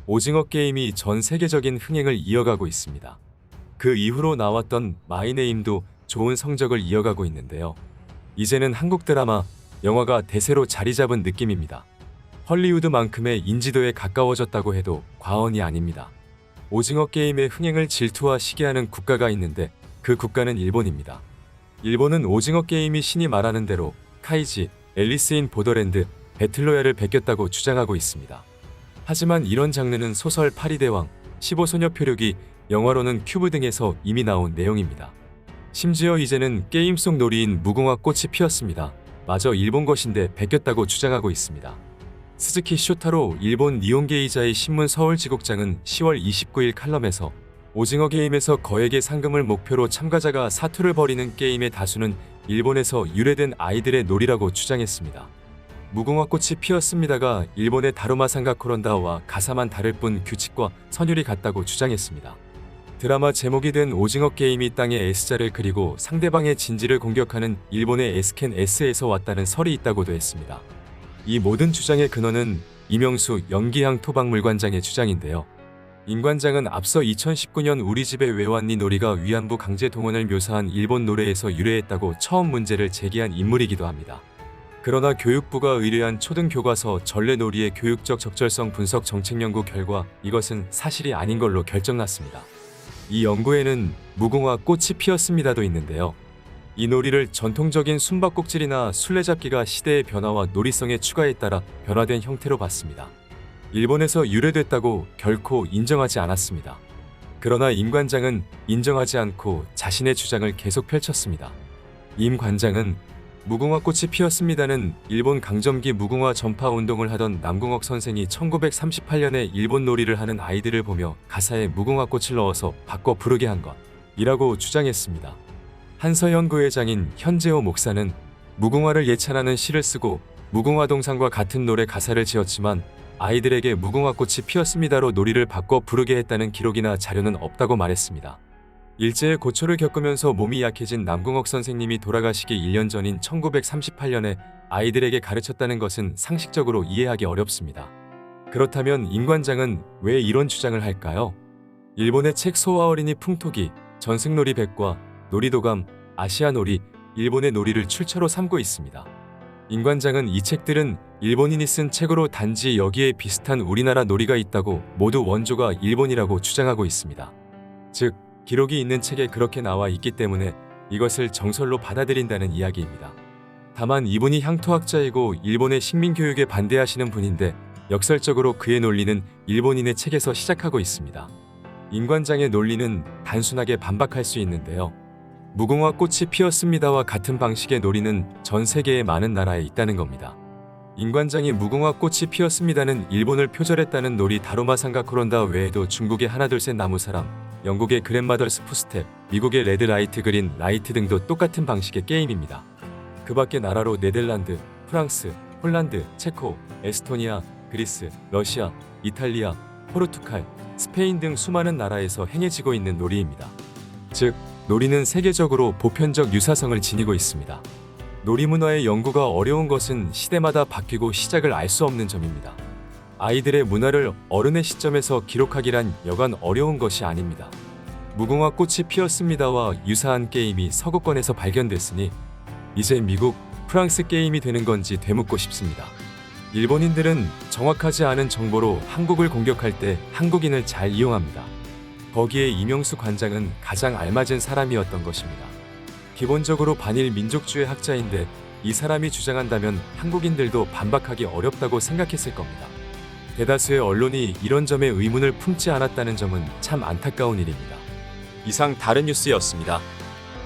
오징어 게임이 전 세계적인 흥행을 이어가고 있습니다. 그 이후로 나왔던 마이네임도 좋은 성적을 이어가고 있는데요. 이제는 한국 드라마, 영화가 대세로 자리 잡은 느낌입니다. 헐리우드만큼의 인지도에 가까워졌다고 해도 과언이 아닙니다. 오징어 게임의 흥행을 질투하시게 하는 국가가 있는데 그 국가는 일본입니다. 일본은 오징어 게임이 신이 말하는 대로 카이지, 앨리스 인 보더랜드, 배틀로얄을 베꼈다고 주장하고 있습니다. 하지만 이런 장르는 소설 파리대왕, 15소녀 표류기, 영화로는 큐브 등에서 이미 나온 내용입니다. 심지어 이제는 게임 속 놀이인 무궁화 꽃이 피었습니다. 마저 일본 것인데 베꼈다고 주장하고 있습니다. 스즈키 쇼타로 일본 니혼게이자의 신문 서울지국장은 10월 29일 칼럼에서 오징어 게임에서 거액의 상금을 목표로 참가자가 사투를 벌이는 게임의 다수는 일본에서 유래된 아이들의 놀이라고 주장했습니다. 무궁화 꽃이 피었습니다가 일본의 다루마상가 코론다와 가사만 다를 뿐 규칙과 선율이 같다고 주장했습니다. 드라마 제목이 된 오징어 게임이 땅에 S자를 그리고 상대방의 진지를 공격하는 일본의 S캔 S에서 왔다는 설이 있다고도 했습니다. 이 모든 주장의 근원은 이명수 연기향 토박물관장의 주장인데요. 임 관장은 앞서 2019년 우리 집에 왜 왔니 놀이가 위안부 강제 동원을 묘사한 일본 노래에서 유래했다고 처음 문제를 제기한 인물이기도 합니다. 그러나 교육부가 의뢰한 초등교과서 전래놀이의 교육적 적절성 분석 정책 연구 결과 이것은 사실이 아닌 걸로 결정났습니다. 이 연구에는 무궁화 꽃이 피었습니다도 있는데요. 이 놀이를 전통적인 숨바꼭질이나 술래잡기가 시대의 변화와 놀이성의 추가에 따라 변화된 형태로 봤습니다. 일본에서 유래됐다고 결코 인정하지 않았습니다. 그러나 임 관장은 인정하지 않고 자신의 주장을 계속 펼쳤습니다. 임 관장은 무궁화 꽃이 피었습니다는 일본 강점기 무궁화 전파 운동을 하던 남궁옥 선생이 1938년에 일본 놀이를 하는 아이들을 보며 가사에 무궁화 꽃을 넣어서 바꿔 부르게 한 것이라고 주장했습니다. 한서현 부회장인 현재호 목사는 무궁화를 예찬하는 시를 쓰고 무궁화 동상과 같은 노래 가사를 지었지만 아이들에게 무궁화 꽃이 피었습니다로 놀이를 바꿔 부르게 했다는 기록이나 자료는 없다고 말했습니다. 일제의 고초를 겪으면서 몸이 약해진 남궁옥 선생님이 돌아가시기 1년 전인 1938년에 아이들에게 가르쳤다는 것은 상식적으로 이해하기 어렵습니다. 그렇다면 임 관장은 왜 이런 주장을 할까요? 일본의 책 소와 어린이 풍토기, 전승놀이 백과, 놀이도감, 아시아놀이, 일본의 놀이를 출처로 삼고 있습니다. 임 관장은 이 책들은 일본인이 쓴 책으로 단지 여기에 비슷한 우리나라 놀이가 있다고 모두 원조가 일본이라고 주장하고 있습니다. 즉, 기록이 있는 책에 그렇게 나와 있기 때문에 이것을 정설로 받아들인다는 이야기입니다. 다만 이분이 향토학자이고 일본의 식민교육에 반대하시는 분인데 역설적으로 그의 논리는 일본인의 책에서 시작하고 있습니다. 임 관장의 논리는 단순하게 반박할 수 있는데요. 무궁화 꽃이 피었습니다와 같은 방식의 놀이는 전 세계의 많은 나라에 있다는 겁니다. 임 관장이 무궁화 꽃이 피었습니다는 일본을 표절했다는 놀이 다루마상가 코론다 외에도 중국의 하나둘셋 나무사람, 영국의 그랜마더스 푸스텝, 미국의 레드 라이트 그린 라이트 등도 똑같은 방식의 게임입니다. 그 밖의 나라로 네덜란드, 프랑스, 폴란드, 체코, 에스토니아, 그리스, 러시아, 이탈리아, 포르투갈, 스페인 등 수많은 나라에서 행해지고 있는 놀이입니다. 즉, 놀이는 세계적으로 보편적 유사성을 지니고 있습니다. 놀이 문화의 연구가 어려운 것은 시대마다 바뀌고 시작을 알 수 없는 점입니다. 아이들의 문화를 어른의 시점에서 기록하기란 여간 어려운 것이 아닙니다. 무궁화 꽃이 피었습니다와 유사한 게임이 서구권에서 발견됐으니 이제 미국, 프랑스 게임이 되는 건지 되묻고 싶습니다. 일본인들은 정확하지 않은 정보로 한국을 공격할 때 한국인을 잘 이용합니다. 거기에 이명수 관장은 가장 알맞은 사람이었던 것입니다. 기본적으로 반일 민족주의 학자인데 이 사람이 주장한다면 한국인들도 반박하기 어렵다고 생각했을 겁니다. 대다수의 언론이 이런 점에 의문을 품지 않았다는 점은 참 안타까운 일입니다. 이상 다른 뉴스였습니다.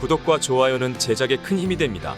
구독과 좋아요는 제작에 큰 힘이 됩니다.